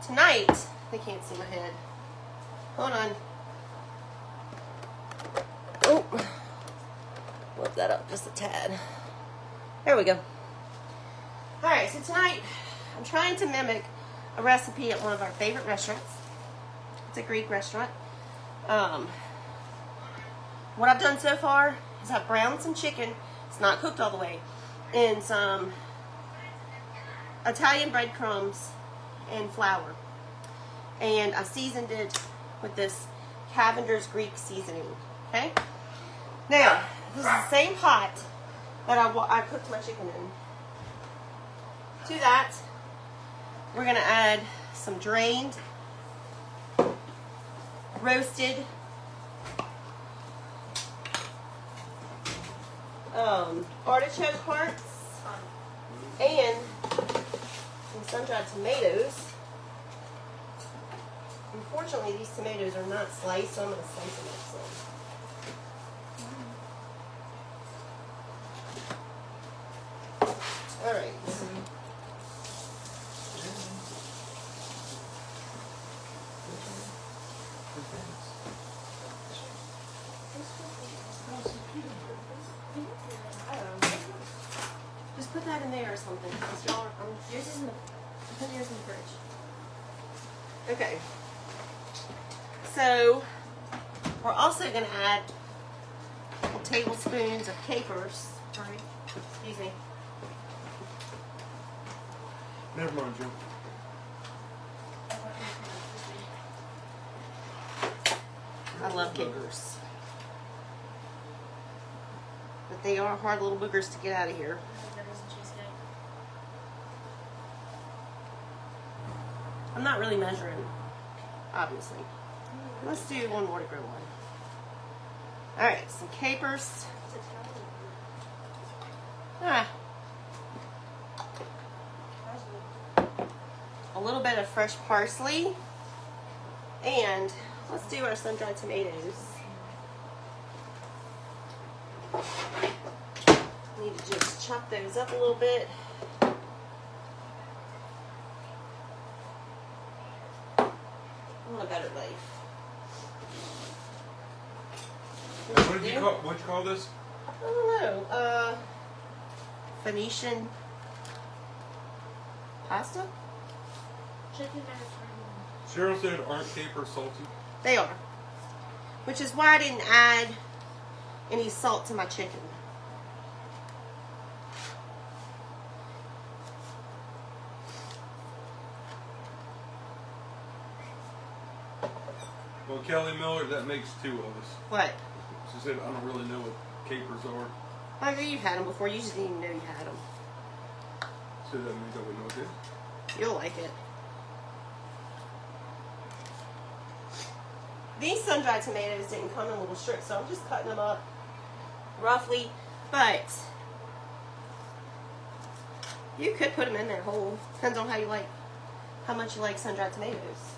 tonight, they can't see my head. Hold on. Oh, flip that up just a tad. There we go. All right, so tonight I'm trying to mimic a recipe at one of our favorite restaurants. It's a Greek restaurant. What I've done so far is I've browned some chicken. It's not cooked all the way. In some Italian breadcrumbs and flour. And I seasoned it with this Cavender's Greek seasoning. Okay? Now, this is the same pot that I cooked my chicken in. To that, we're going to add some drained, roasted artichoke hearts and some sun-dried tomatoes. Unfortunately, these tomatoes are not sliced, so I'm going to slice them up some. All right. Just put that in there or something. Yours is in the. Put yours in the fridge. Okay. So we're also going to add a couple tablespoons of capers. Sorry. Excuse me. Never mind, Jim. I love capers. But they are hard little boogers to get out of here. I'm not really measuring, obviously. Let's do one more to grow one. Alright, some capers. A little bit of fresh parsley. And let's do our sun-dried tomatoes. Need to just chop those up a little bit. I want a better life. What'd you call this? I don't know. Phoenician pasta? Chicken Mediterranean. Cheryl said, aren't capers salty? They are. Which is why I didn't add any salt to my chicken. Well, Kelly Miller, that makes two of us. What? She said, I don't really know what capers are. I know you've had them before. You just didn't even know you had them. So that means I would know it. You'll like it. These sun-dried tomatoes didn't come in little strips, so I'm just cutting them up roughly. But you could put them in there whole. Depends on how much you like sun-dried tomatoes.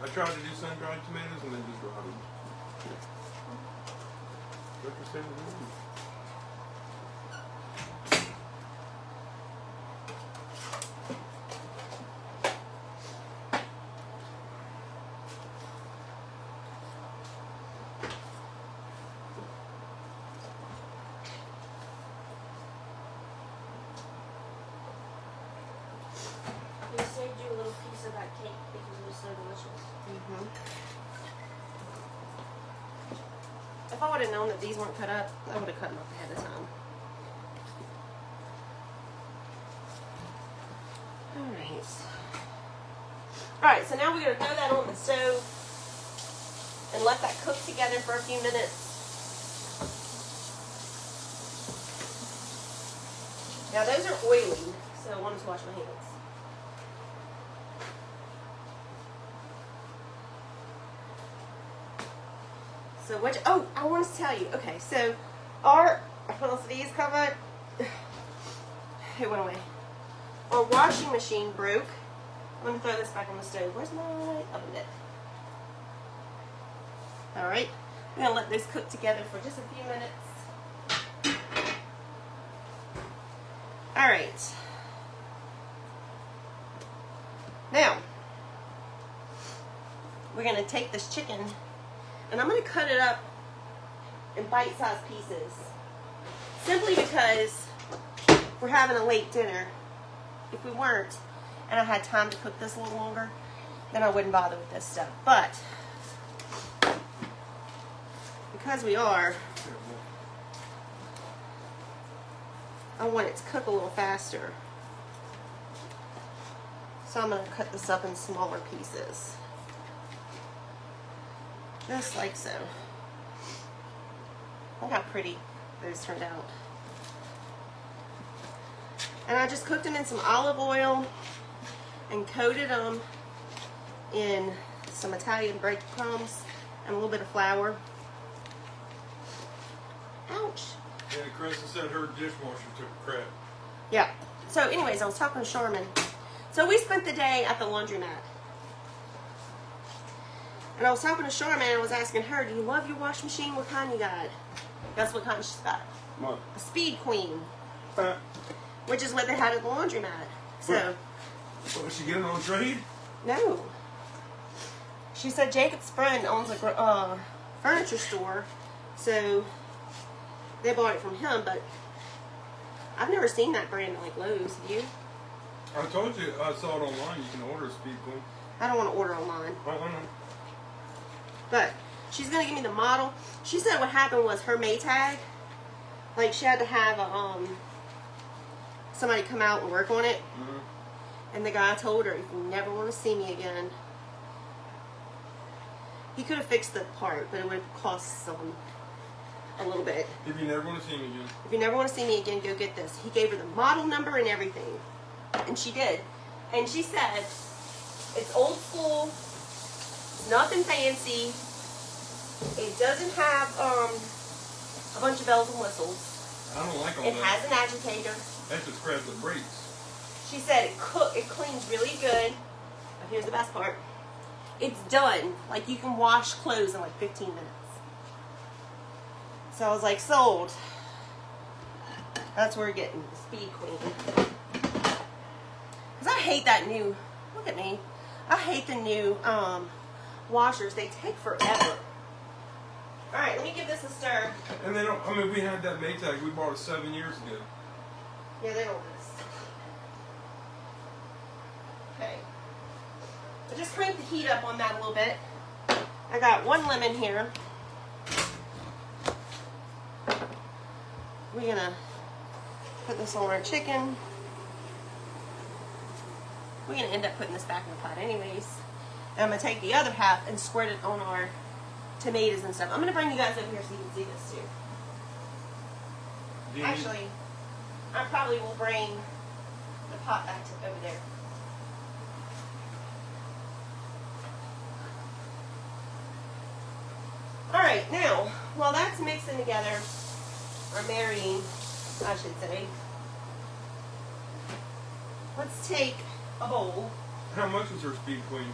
I tried to do sun-dried tomatoes and then just dried them. What you saying? They saved you a little piece of that cake because it was so delicious. If I would have known that these weren't cut up, I would have cut them up ahead of time. Alright, so now we're going to throw that on the stove and let that cook together for a few minutes. Now those are oily, so I wanted to wash my hands. So what? Oh, I want to tell you. Okay, so what else did these cover? It went away. Our washing machine broke. I'm going to throw this back on the stove. Where's my oven mitt? Alright. I'm going to let this cook together for just a few minutes. Alright. Now, we're going to take this chicken and I'm going to cut it up in bite-sized pieces. Simply because we're having a late dinner. If we weren't, and I had time to cook this a little longer, then I wouldn't bother with this stuff. But because we are, I want it to cook a little faster. So I'm going to cut this up in smaller pieces. Just like so. Look how pretty those turned out. And I just cooked them in some olive oil and coated them in some Italian breadcrumbs and a little bit of flour. Ouch. Yeah, Kristen said her dishwasher took a crap. Yeah. So anyways, I was talking to Sharman. So we spent the day at the laundromat. And I was talking to Sharman and I was asking her, do you love your washing machine? What kind you got? Guess what kind she's got? What? A Speed Queen. Which is what they had at the laundromat. So. What, was she getting on trade? No. She said Jacob's friend owns a furniture store. So they bought it from him, but I've never seen that brand at like Lowe's. Have you? I told you I saw it online. You can order a Speed Queen. I don't want to order online. I don't know. But she's going to give me the model. She said what happened was her Maytag, like she had to have somebody come out and work on it. Mm-hmm. And the guy told her, if you never want to see me again, he could have fixed the part, but it would have cost a little bit. If you never want to see me again. If you never want to see me again, go get this. He gave her the model number and everything. And she did. And she said, it's old school, it's nothing fancy, it doesn't have a bunch of bells and whistles. I don't like all It that. has an agitator. That just grabs the brakes. She said it cleans really good. But here's the best part. It's done. Like you can wash clothes in like 15 minutes. So I was like, sold. That's where we're getting the Speed Queen. Because I hate that new, look at me. I hate the new washers. They take forever. Alright, let me give this a stir. And they don't, I mean, we had that Maytag. We bought it 7 years ago. Yeah, they don't list. Okay. I just cranked the heat up on that a little bit. I got 1 lemon here. We're gonna put this on our chicken. We're gonna end up putting this back in the pot anyways. And I'm gonna take the other half and squirt it on our tomatoes and stuff. I'm gonna bring you guys over here so you can see this too. Actually, I probably will bring the pot back to over there. Alright, now, while that's mixing together, or marrying, I should say, let's take a bowl. How much was her Speed Queen?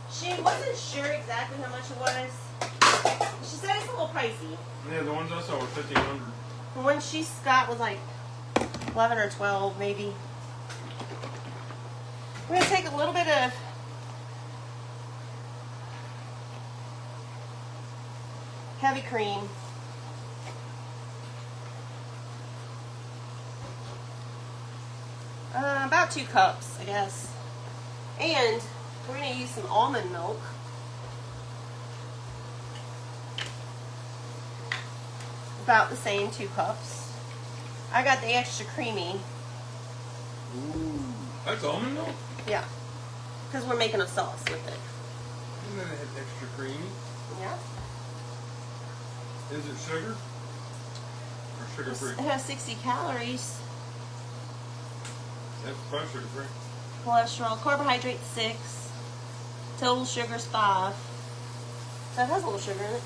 She wasn't sure exactly how much it was. She said it's a little pricey. Yeah, the ones I saw were $1,500. The one she got was like 11 or 12 maybe. We're going to take a little bit of heavy cream. About 2 cups, I guess. And we're going to use some almond milk. About the same, 2 cups. I got the extra creamy. Ooh, that's almond milk? Yeah. Because we're making a sauce with it. And then it has extra creamy. Yeah. Is it sugar? Or sugar free? It has 60 calories. That's probably sugar free. Cholesterol, carbohydrates 6. Total sugars 5. So it has a little sugar in it.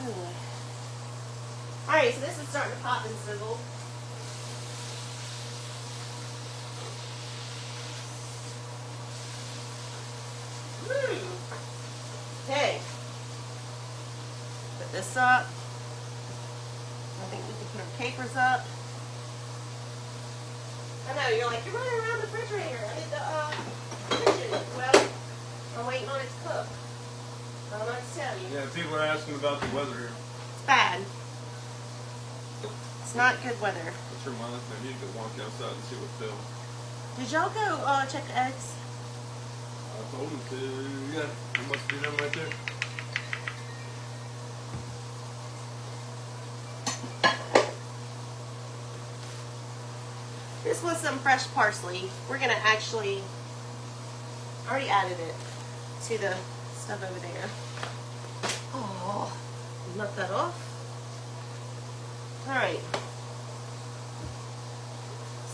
Anyway. Alright, so this is starting to pop and sizzle. Okay. Put this up. I think we can put our capers up. I know, you're like, you're running around the refrigerator. I did the kitchen. Well, I'm waiting on it to cook. I don't know what to tell you. Yeah, people are asking about the weather here. It's bad. It's not good weather. Which reminds me, I need to walk outside and see what fell. Did y'all go check the eggs? I told him to. Yeah, there must be them right there. This was some fresh parsley. We're gonna actually, I already added it to the stuff over there. Oh, knock that off. All right.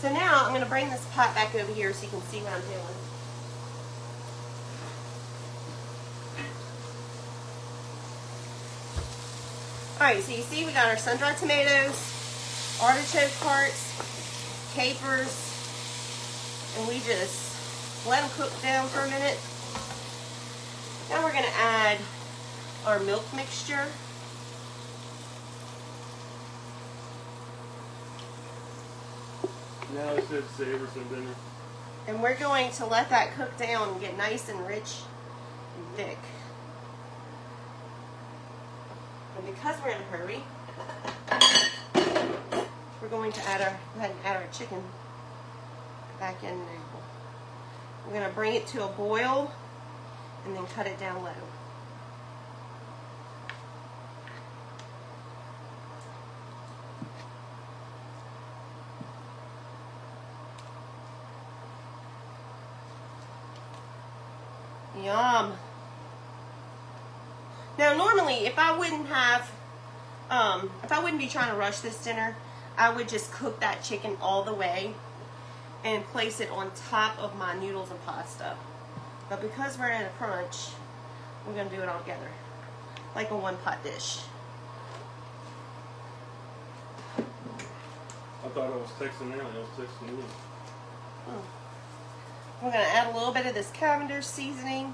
So now I'm gonna bring this pot back over here so you can see what I'm doing. All right, so you see we got our sun-dried tomatoes, artichoke hearts, capers, and we just let them cook down for a minute. Now we're going to add our milk mixture. Now it says savor some dinner. And we're going to let that cook down and get nice and rich and thick. And because we're in a hurry, we're going to go ahead and add our chicken back in now. We're going to bring it to a boil and then cut it down low. Yum. Now normally if I wouldn't be trying to rush this dinner, I would just cook that chicken all the way and place it on top of my noodles and pasta. But because we're in a crunch, we're going to do it all together, like a one-pot dish. I thought I was texting Allie, I was texting you. We're going to add a little bit of this Cavender's seasoning,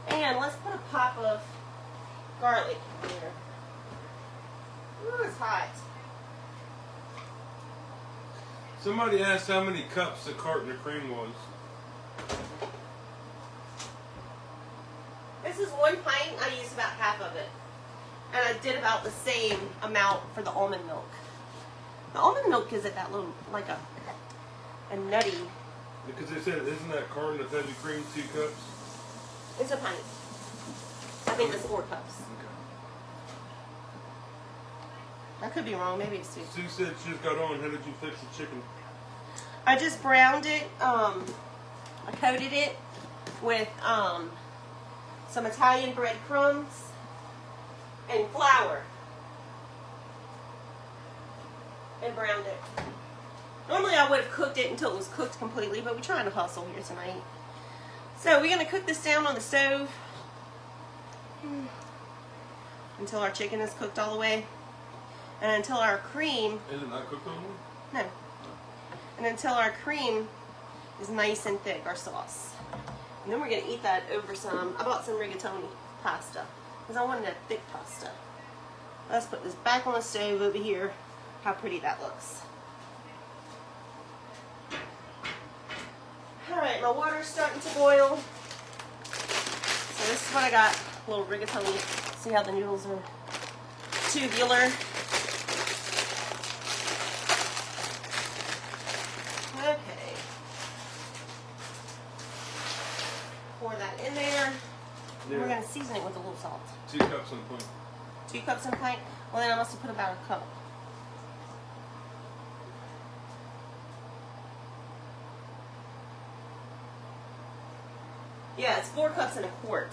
and let's put a pop of garlic in here. Ooh, it's hot. Somebody asked how many cups a carton of cream was. This is 1 pint. I used about half of it. And I did about the same amount for the almond milk. The almond milk is at that little, like a nutty. Because they said, isn't that carton of heavy cream 2 cups? It's a pint. I think it's 4 cups. Okay. I could be wrong. Maybe it's 2. Sue said she just got on. How did you fix the chicken? I just browned it. I coated it with some Italian breadcrumbs and flour. And browned it. Normally I would have cooked it until it was cooked completely, but we're trying to hustle here tonight. So we're going to cook this down on the stove until our chicken is cooked all the way. And until our cream... Is it not cooked on one? No. And until our cream is nice and thick, our sauce. And then we're going to eat that over some... I bought some rigatoni pasta because I wanted a thick pasta. Let's put this back on the stove over here. How pretty that looks. Alright, my water's starting to boil. So this is what I got. A little rigatoni. See how the noodles are tubular. Okay. Pour that in there. Yeah. We're going to season it with a little salt. 2 cups on the pint. 2 cups in a pint? Well, then I must have put about a cup. Yeah, it's 4 cups in a quart.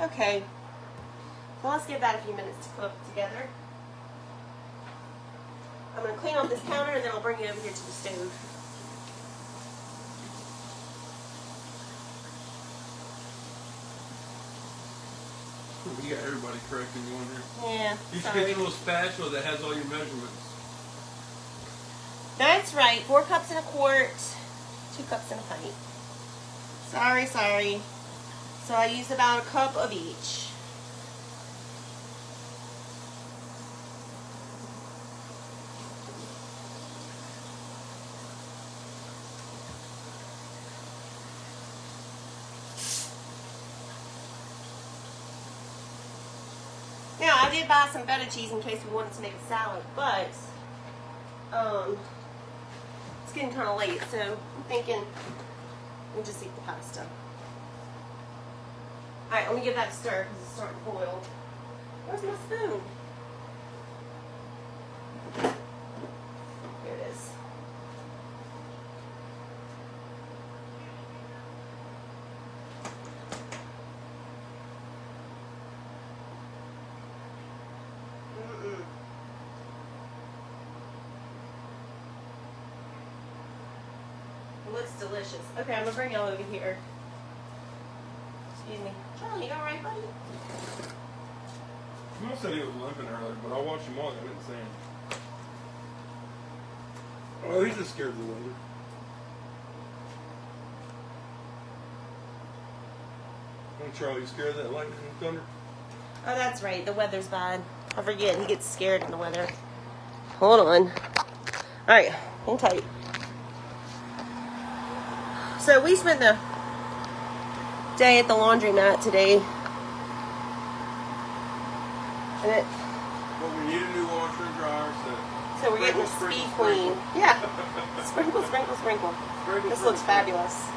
Okay. So let's give that a few minutes to cook together. I'm going to clean off this counter and then I'll bring it over here to the stove. You got everybody correcting you on here. Yeah, You should sorry. get your little spatula that has all your measurements. That's right. 4 cups in a quart, 2 cups in a pint. Sorry. So I used about a cup of each. Now, I did buy some feta cheese in case we wanted to make a salad, but it's getting kind of late, so I'm thinking we'll just eat the pasta. Alright, let me give that a stir because it's starting to boil. Where's my spoon? Here it is. It looks delicious. Okay, I'm gonna bring y'all over here. Excuse me. Charlie, you alright, buddy? Mom said he was limping earlier, but I watched him walk. I didn't see him. Oh, he's just scared of the weather. Oh, Charlie, you scared of that lightning and thunder? Oh, that's right. The weather's bad. I forget. He gets scared in the weather. Hold on. Alright, hold tight. So we spent the day at the laundromat today. And it, Well, we need a new washer and dryer, so we're getting the Sprinkle, speed sprinkle, queen. Yeah. Sprinkle, sprinkle, sprinkle. Sprinkle, This looks sprinkle. fabulous.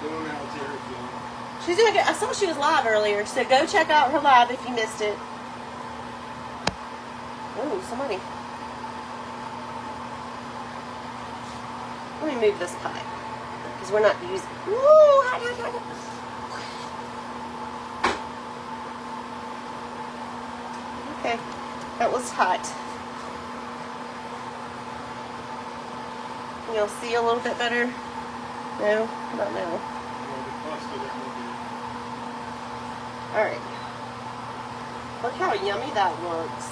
Doing out here again. She's doing good. I saw she was live earlier, so go check out her live if you missed it. Oh, somebody. Let me move this pie because we're not using. Woo! Hot, hot, hot. Okay, that was hot. You'll see a little bit better. No, not now. All right. Look how yummy that looks.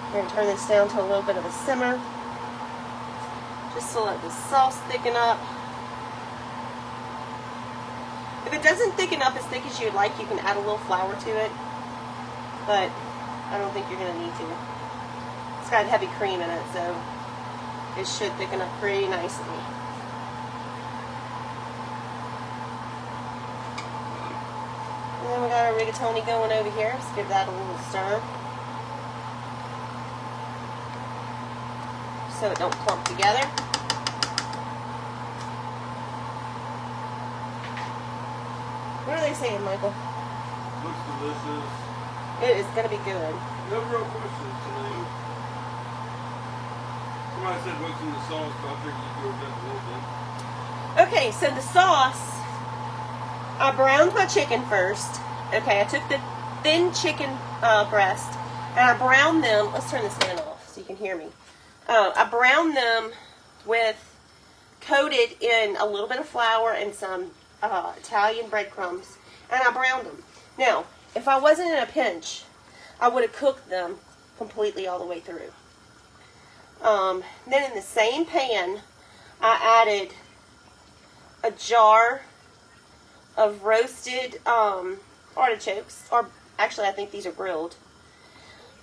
We're going to turn this down to a little bit of a simmer. Just to let the sauce thicken up. If it doesn't thicken up as thick as you'd like, you can add a little flour to it. But I don't think you're going to need to. It's got heavy cream in it, so it should thicken up pretty nicely. And then we got our rigatoni going over here. Let's give that a little stir. So it don't clump together. What are they saying, Michael? Looks delicious. It is going to be good. No real questions today. Somebody said what's in the sauce, but I figured you'd go with that a little bit. Okay, so the sauce, I browned my chicken first. Okay, I took the thin chicken breast and I browned them. Let's turn this fan off so you can hear me. I browned them with, coated in a little bit of flour and some Italian breadcrumbs, and I browned them. Now, if I wasn't in a pinch, I would have cooked them completely all the way through. Then in the same pan, I added a jar of roasted artichokes, or actually I think these are grilled.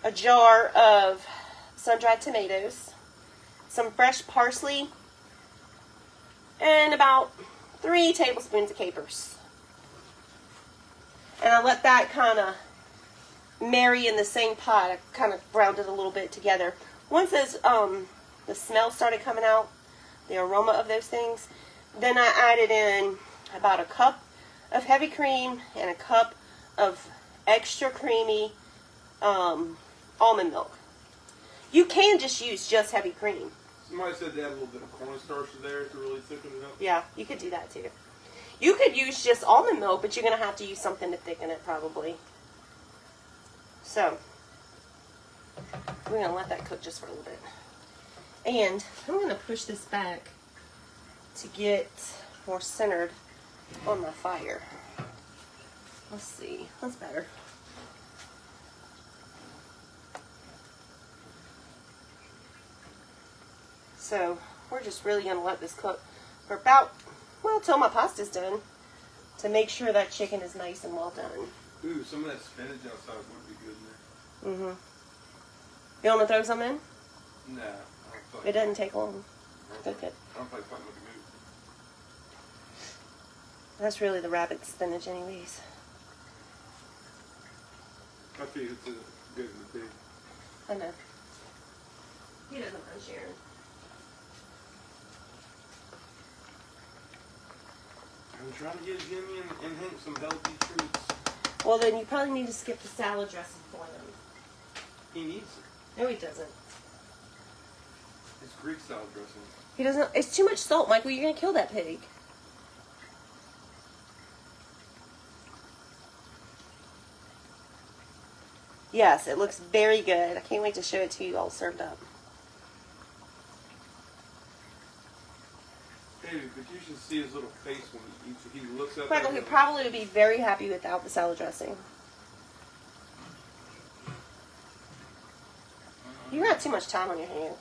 A jar of sun-dried tomatoes, some fresh parsley, and about 3 tablespoons of capers. And I let that kind of marry in the same pot. I kind of browned it a little bit together. Once those, the smell started coming out, the aroma of those things, then I added in about a cup of heavy cream and a cup of extra creamy almond milk. You can just use just heavy cream. Somebody said they had a little bit of cornstarch in there to really thicken it up. Yeah, you could do that too. You could use just almond milk, but you're going to have to use something to thicken it probably. So, we're going to let that cook just for a little bit. And I'm going to push this back to get more centered on my fire. Let's see. That's better. So, we're just really going to let this cook for about, well, till my pasta's done, to make sure that chicken is nice and well done. Ooh, some of that spinach outside would be good in there. You want to throw some in? Nah, I don't It doesn't take long. Good, good. I don't like fighting with the goose. That's really the rabbit spinach anyways. I think it's good in the pig. I know. He doesn't mind sharing. I'm trying to get Jimmy and Hank some healthy treats. Well, then you probably need to skip the salad dressing for them. He needs it. No, he doesn't. It's Greek salad dressing. He doesn't. It's too much salt, Michael. You're gonna kill that pig. Yes, it looks very good. I can't wait to show it to you all served up. David, but you should see his little face when he looks up. Michael, he probably would be very happy without the salad dressing. You got too much time on your hands.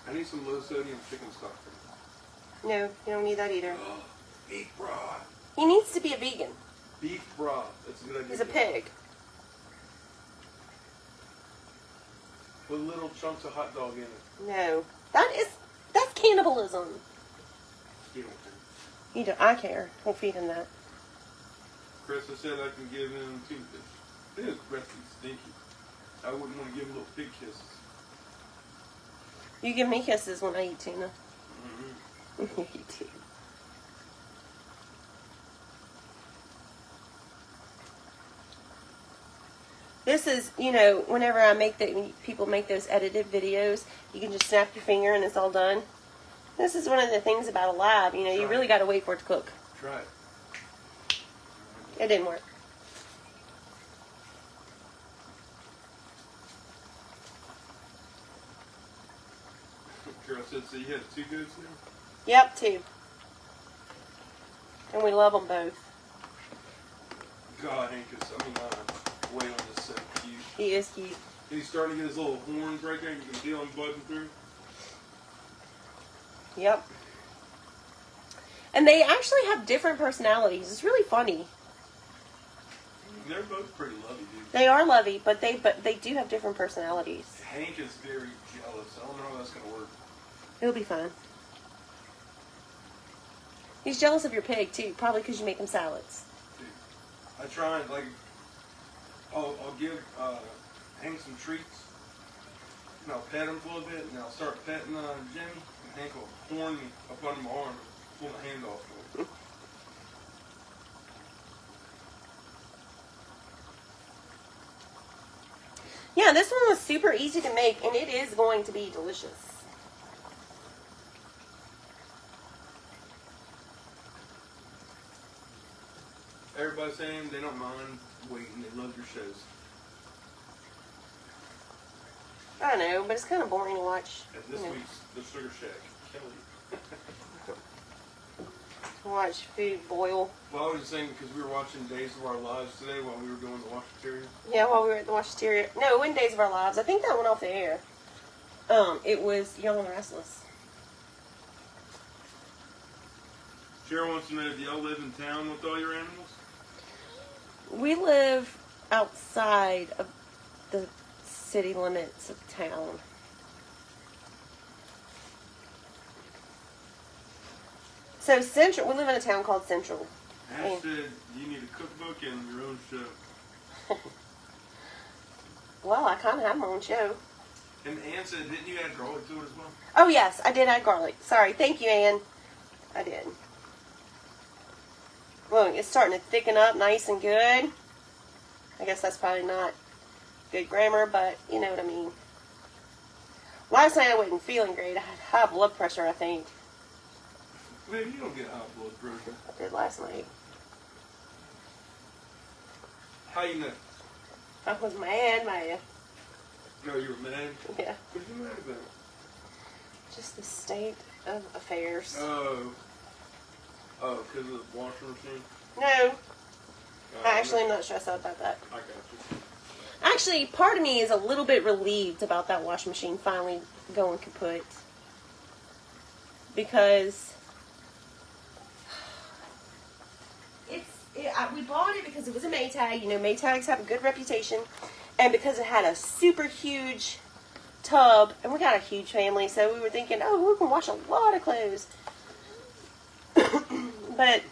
I need some low sodium chicken stock. No, you don't need that either. Beef broth. He needs to be a vegan. Beef broth. That's a good idea. He's a pig. With little chunks of hot dog in it. No, that's cannibalism. You don't care. You don't. I care. We'll feed him that. Chris, I said I can give him toothfish. It is breathy, stinky. I wouldn't want to give him little pig kisses. You give me kisses when I eat tuna. Mm-hmm. You too. This is, whenever I make when people make those edited videos, you can just snap your finger and it's all done. This is one of the things about a lab, you really got to wait for it to cook. Try it. It didn't work. Carol said, so you had 2 goats now? Yep, 2. And we love them both. God, Hank is, Waylon is so cute. He is cute. He's starting to get his little horns right there. You can feel him buzzing through. Yep. And they actually have different personalities. It's really funny. They're both pretty lovey, dude. They are lovey, but they do have different personalities. Hank is very jealous. I don't know how that's going to work. It'll be fine. He's jealous of your pig, too. Probably because you make him salads. Dude, I try and, I'll give Hank some treats. And I'll pet him for a little bit. And I'll start petting Jimmy. And Hank will horn me up under my arm. Pull my hand off for him. Yeah, this one was super easy to make, and it is going to be delicious. Everybody's saying they don't mind waiting. They love your shows. I know, but it's kind of boring to watch. And this week's The Sugar Shack. Kelly. To watch food boil. Well, I was just saying because we were watching Days of Our Lives today while we were doing the Washateria. Yeah, while we were at the Washateria. No, it wasn't Days of Our Lives. I think that went off the air. It was Young and Restless. Cheryl wants to know, do y'all live in town with all your animals? We live outside of the city limits of town. So Central, we live in a town called Central. Ash said you need a cookbook and your own show. Well, I kind of have my own show. And Ann said, didn't you add garlic to it as well? Oh yes, I did add garlic. Sorry, thank you, Ann. I did. Look, it's starting to thicken up nice and good. I guess that's probably not good grammar, but you know what I mean. Last night I wasn't feeling great. I had high blood pressure, I think. Man, you don't get high blood pressure. I did last night. How you know? I was mad. No, you were mad? Yeah. What are you mad about? Just the state of affairs. Oh, because of the washing machine? No. Actually, I'm not stressed out about that. I got you. Actually, part of me is a little bit relieved about that washing machine finally going kaput. Because we bought it because it was a Maytag. You know, Maytags have a good reputation. And because it had a super huge tub, and we got a huge family, so we were thinking, oh, we can wash a lot of clothes. But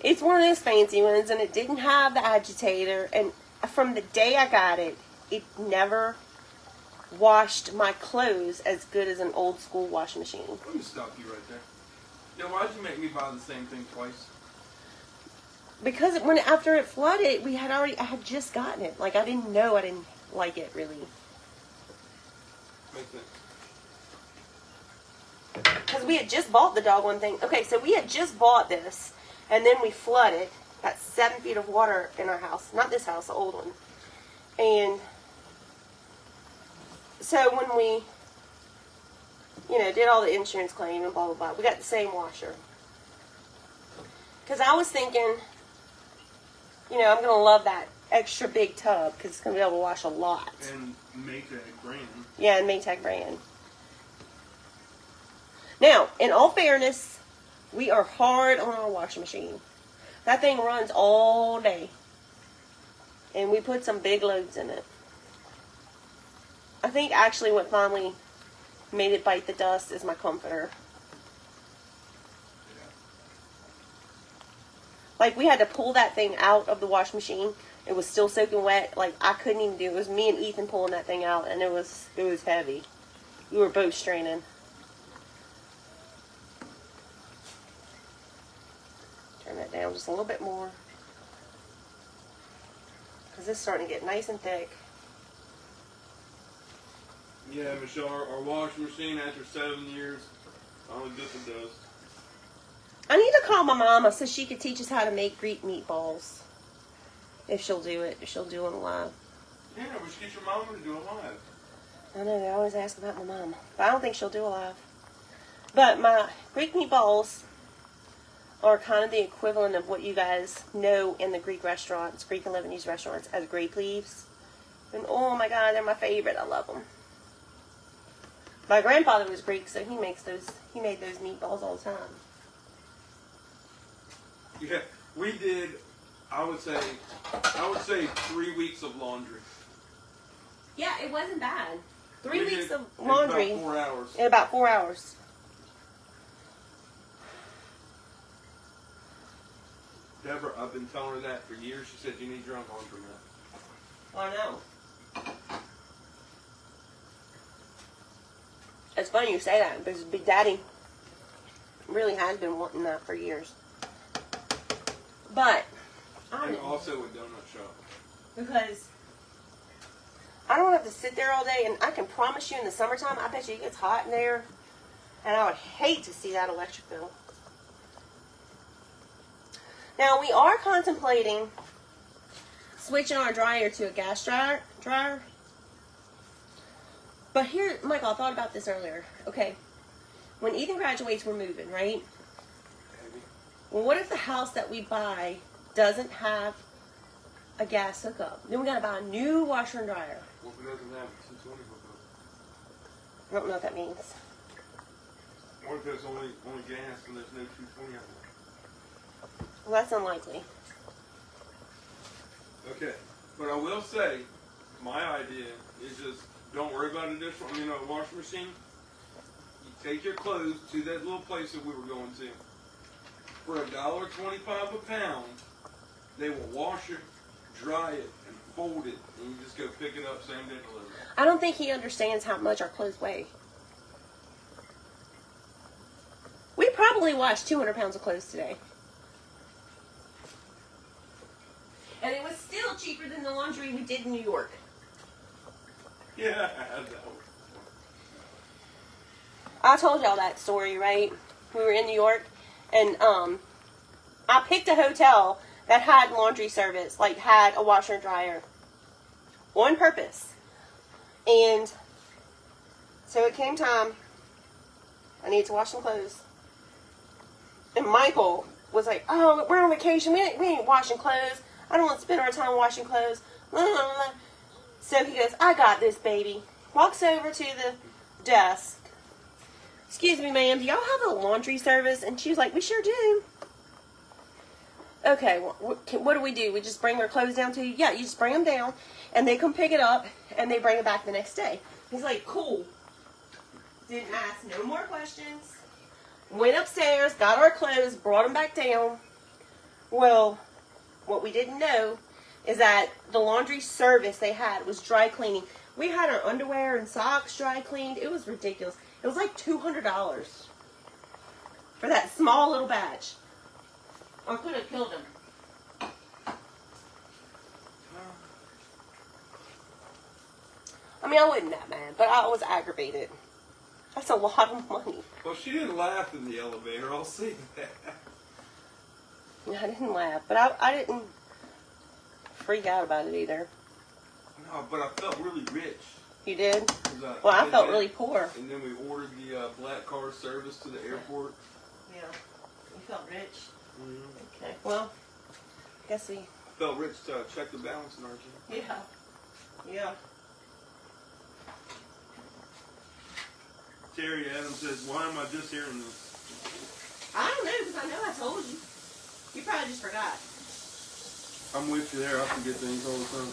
it's one of those fancy ones, and it didn't have the agitator, and from the day I got it, it never washed my clothes as good as an old school washing machine. Let me stop you right there. Yeah, why'd you make me buy the same thing twice? Because after it flooded, I had just gotten it. Like, I didn't like it really. Makes sense. Because we had just bought the doggone thing. Okay, so we had just bought this, and then we flooded. Got 7 feet of water in our house. Not this house, the old one. And so when we, did all the insurance claim and blah, blah, blah, we got the same washer. Because I was thinking, I'm going to love that extra big tub because it's going to be able to wash a lot. And Maytag brand. Yeah, and Maytag brand. Now, in all fairness, we are hard on our washing machine. That thing runs all day. And we put some big loads in it. I think actually what finally made it bite the dust is my comforter. Yeah. Like, we had to pull that thing out of the wash machine. It was still soaking wet. Like, I couldn't even do it. It was me and Ethan pulling that thing out, and it was heavy. We were both straining. Turn that down just a little bit more. Because it's starting to get nice and thick. Yeah, Michelle, our washing machine after 7 years, only bit the dust. I need to call my mama so she could teach us how to make Greek meatballs. If she'll do it. If she'll do them live. Yeah, we should get your mama to do it live. I know, they always ask about my mom. But I don't think she'll do it live. But my Greek meatballs are kind of the equivalent of what you guys know in the Greek restaurants, Greek and Lebanese restaurants, as grape leaves. And oh my God, they're my favorite. I love them. My grandfather was Greek, so he made those meatballs all the time. Yeah, we did, I would say 3 weeks of laundry. Yeah, it wasn't bad. We 3 weeks did of laundry. In about 4 hours. In about 4 hours. Deborah, I've been telling her that for years. She said, you need your own laundromat. I know. It's funny you say that because Big Daddy really has been wanting that for years. But And also a donut shop. because I don't have to sit there all day, and I can promise you in the summertime, I bet you it gets hot in there, and I would hate to see that electric bill. Now, we are contemplating switching our dryer to a gas dryer. But here, Michael, I thought about this earlier. Okay, when Ethan graduates, we're moving, right? Maybe. Well, what if the house that we buy doesn't have a gas hookup? Then we gotta buy a new washer and dryer. What if it doesn't have 220 hookup? I don't know what that means. What if there's only gas and there's no 220 out there? Well, that's unlikely. Okay, but I will say, my idea is just don't worry about a washing machine. You take your clothes to that little place that we were going to. For $1.25 a pound, they will wash it, dry it, and fold it, and you just go pick it up same day delivery. I don't think he understands how much our clothes weigh. We probably washed 200 pounds of clothes today. And it was still cheaper than the laundry we did in New York. Yeah, I had that one. I told y'all that story, right? We were in New York, and I picked a hotel that had laundry service, like had a washer and dryer, on purpose. And so it came time, I needed to wash some clothes. And Michael was like, oh, we're on vacation, we ain't washing clothes. I don't want to spend our time washing clothes. So he goes, I got this, baby. Walks over to the desk. Excuse me, ma'am, do y'all have a laundry service? And she was like, we sure do. Okay, what do? We just bring our clothes down to you? Yeah, you just bring them down, and they come pick it up, and they bring it back the next day. He's like, cool. Didn't ask no more questions. Went upstairs, got our clothes, brought them back down. Well, what we didn't know is that the laundry service they had was dry cleaning. We had our underwear and socks dry cleaned. It was ridiculous. It was like $200 for that small little batch. I could have killed him. I mean, I wasn't that mad, but I was aggravated. That's a lot of money. Well, she didn't laugh in the elevator. I'll see that. I didn't laugh, but I didn't freak out about it either. No, but I felt really rich. You did? Well, I felt really poor. And then we ordered the black car service to the airport. Yeah. You felt rich? Mm-hmm. Okay. Well, I guess we... Felt rich to check the balance in our gym. Yeah. Yeah. Terry Adams says, why am I just hearing this? I don't know, because I know I told you. You probably just forgot. I'm with you there. I forget things all the time.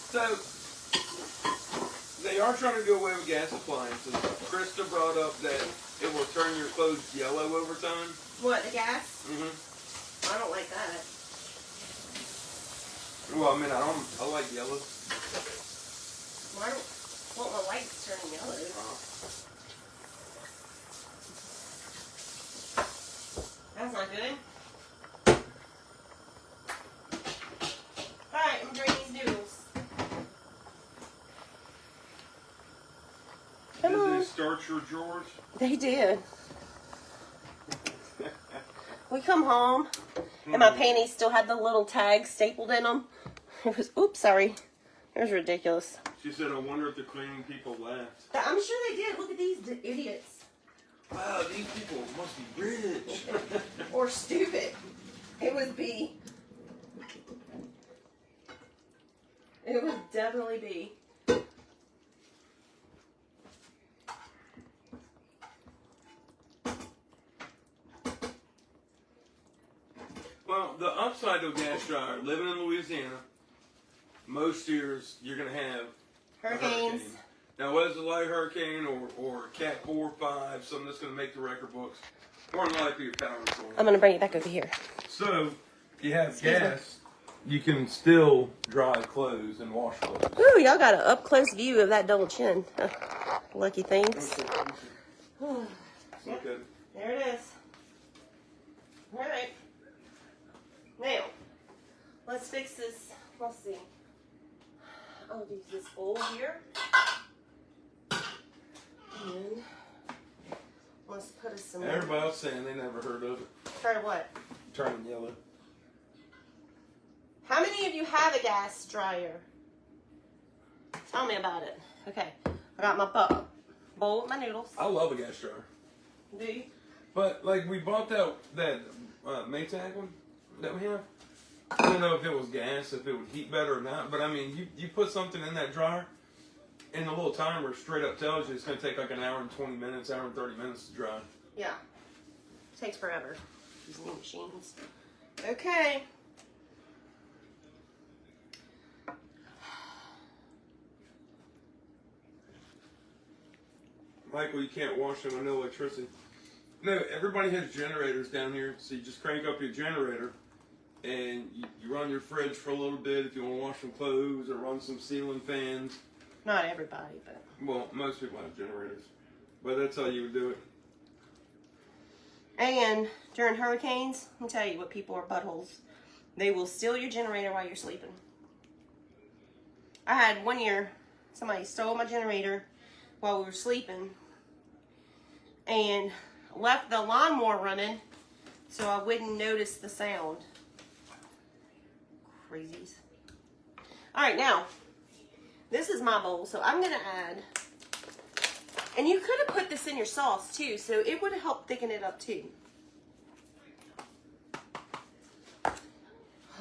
So, they are trying to do away with gas appliances. Krista brought up that it will turn your clothes yellow over time. What, the gas? Mm-hmm. I don't like that. Well, I mean, I like yellow. Well, I don't want my lights turning yellow. That's not good. Alright, I'm drinking these noodles. Come Did on. they start your drawers? They did. We come home, and my panties still had the little tags stapled in them. It was, oops, sorry. It was ridiculous. She said, I wonder if the cleaning people laughed. I'm sure they did. Look at these idiots. Wow, these people must be rich. Or stupid. It would be. It would definitely be. Well, the upside of a gas dryer, living in Louisiana, most years you're going to have Hurricanes. Now, whether it's a light hurricane or a Cat 4 or 5, something that's going to make the record books, more than likely your power's going. I'm going to bring it back over here. So, if you have gas, you can still dry clothes and wash clothes. Ooh, y'all got an up close view of that double chin. Lucky things. Okay. There it is. All right. Now, let's fix this. Let's see. I'll use this bowl here. And let's put us some. Everybody else saying they never heard of it. Heard of what? Turning yellow. How many of you have a gas dryer? Tell me about it. Okay. I got my bowl with my noodles. I love a gas dryer. Do you? But, like, we bought that Maytag one that we have. I don't know if it was gas, if it would heat better or not. But, I mean, you put something in that dryer, and the little timer straight up tells you it's going to take like an hour and 20 minutes, hour and 30 minutes to dry. Yeah. It takes forever. These new machines. Okay. Michael, you can't wash them with no electricity. No, everybody has generators down here, so you just crank up your generator, and you run your fridge for a little bit if you want to wash some clothes or run some ceiling fans. Not everybody, but. Well, most people have generators, but that's how you would do it. And during hurricanes, let me tell you what people are buttholes. They will steal your generator while you're sleeping. I had one year, somebody stole my generator while we were sleeping and left the lawnmower running so I wouldn't notice the sound. Crazies. All right, now, this is my bowl, so I'm going to add, and you could have put this in your sauce too, so it would have helped thicken it up too.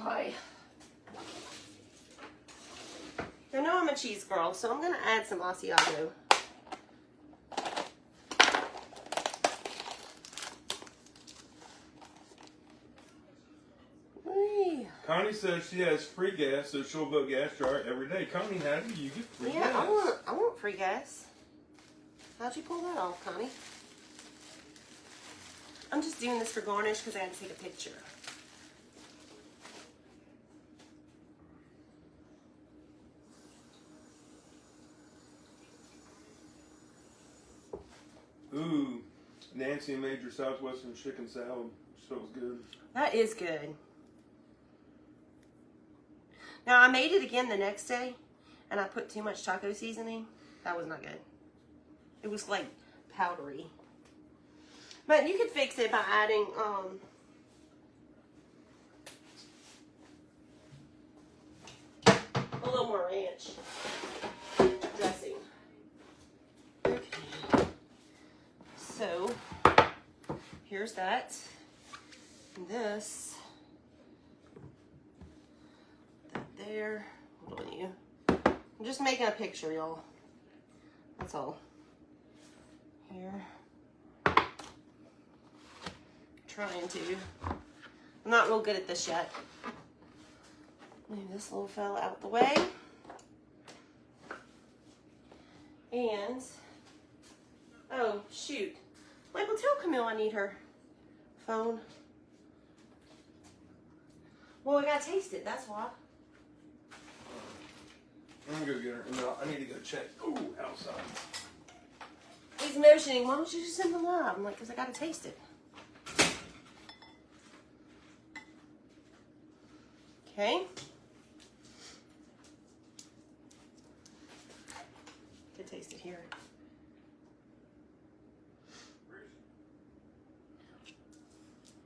Hi. I know I'm a cheese girl, so I'm going to add some Asiago. Connie says she has free gas, so she'll vote gas jar every day. Connie, how do you get free Yeah, gas? I want free gas. How'd you pull that off, Connie? I'm just doing this for garnish because I had to take a picture. Ooh, Nancy made your Southwestern chicken salad. So it was good. That is good. Now, I made it again the next day, and I put too much taco seasoning. That was not good. It was like powdery. But you could fix it by adding a little more ranch dressing. Okay. So, here's that. And this. That there. Hold on, you. I'm just making a picture, y'all. That's all. Here. Trying to. I'm not real good at this yet. Move this little fella out the way. And, oh, shoot. Michael, tell Camille I need her phone. Well, I gotta taste it, that's why. I'm gonna go get her. No, I need to go check. Ooh, outside. He's motioning, why don't you just send the love? I'm like, because I gotta taste it. Okay. Could taste it here.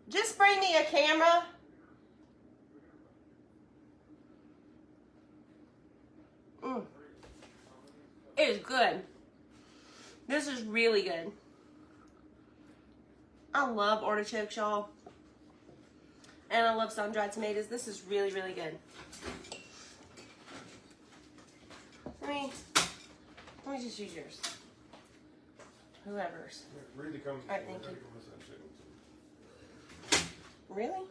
Just bring me a camera. It is good. This is really good. I love artichokes, y'all. And I love sun-dried tomatoes. This is really, really good. Let me just use yours. Whoever's. Read the comments. All right, thank you. Really?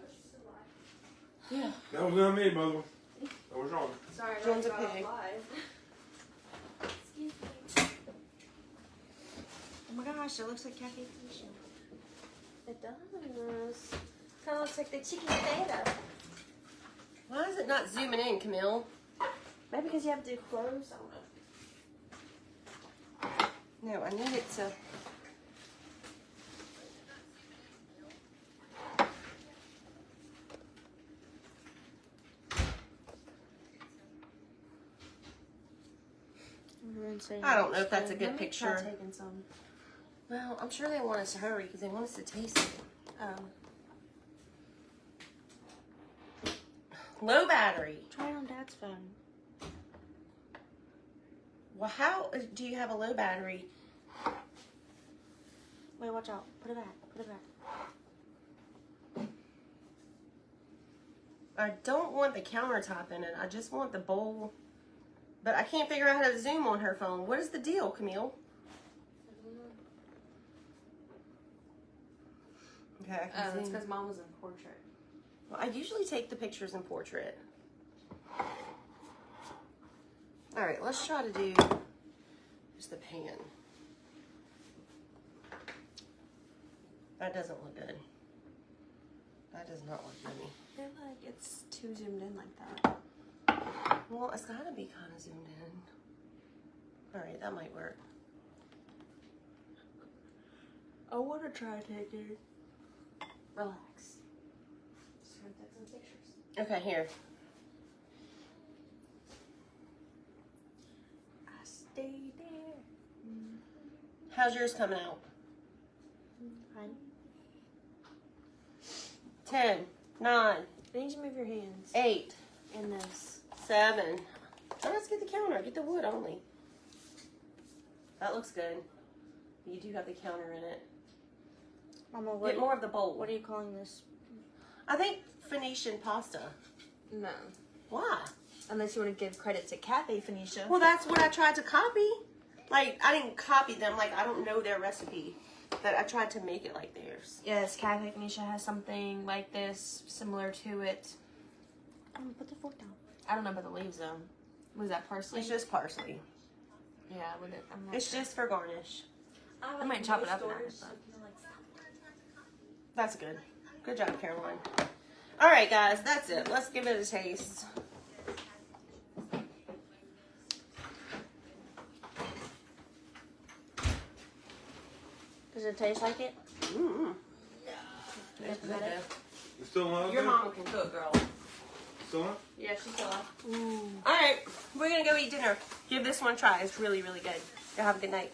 Yeah. That was not me, mother. That was wrong. Sorry, John's a I got pig. live. Excuse me. Oh my gosh, it looks like Cafe Phoenician. It does. Kind of looks like the chicken feta. Why is it not zooming in, Camille? Maybe because you have to do close. I don't know. No, I need it to. I don't know if that's a good picture. Let me try taking some. Well, I'm sure they want us to hurry because they want us to taste it. Low battery. Try it on Dad's phone. Well, how do you have a low battery? Wait, watch out. Put it back. Put it back. I don't want the countertop in it. I just want the bowl. But I can't figure out how to zoom on her phone. What is the deal, Camille? Okay, I can It's zoom. because Mom was in portrait. Well, I usually take the pictures in portrait. All right, let's try to do just the pan. That doesn't look good. That does not look good. I feel like it's too zoomed in like that. Well, it's got to be kind of zoomed in. All right, that might work. I want to try taking. Relax. Just gonna take some pictures. Okay, here. I stay there. How's yours coming out? Fine. 10, 9, I need you to move your hands. 8, In this. 7. Oh, let's get the counter. Get the wood only. That looks good. You do have the counter in it. Mama, Get more of the bowl. What are you calling this? I think Phoenician pasta. No. Why? Unless you want to give credit to Cafe Phoenicia. Well, that's what I tried to copy. Like, I didn't copy them. Like, I don't know their recipe. But I tried to make it like theirs. Yes, Cafe Phoenicia has something like this, similar to it. Put the fork down. I don't know about the leaves though. Was that parsley? It's just parsley. Yeah, with it. It's just for garnish. I might chop it up and add it, That's good. Good job, Caroline. All right, guys, that's it. Let's give it a taste. Does it taste like it? Mm-hmm. Is that it? You still on? Your mama can cook, girl. Still on? Yeah, she's still up. All right, we're gonna go eat dinner. Give this one a try. It's really, really good. Y'all have a good night.